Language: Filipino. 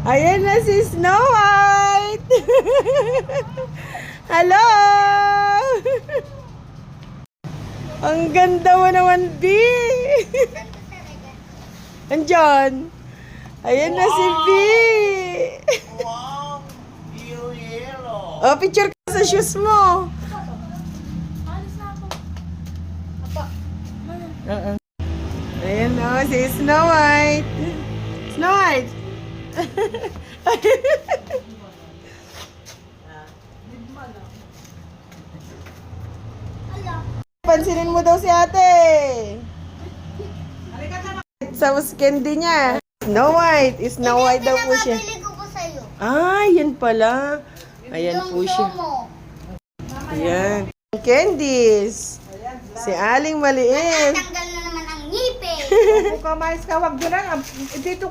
Ayan na si Snow White! Hello! Ang ganda mo naman, B! Andyan! Ayan na si B! Wow! Yellow! Oh, picture ka sa shoes mo! Ayan o, si Snow White! Snow White! Pansinin mo daw si ate. Sa candy niya. Snow White. Snow White daw po siya. Pinakabili ko po sa'yo. Ah, yan pala. Ayan po siya. Mo. Ayan. Candies. Si Aling maliit. Tanggal na naman ang ngipin. Kung kamais ka, wag mo lang. Dito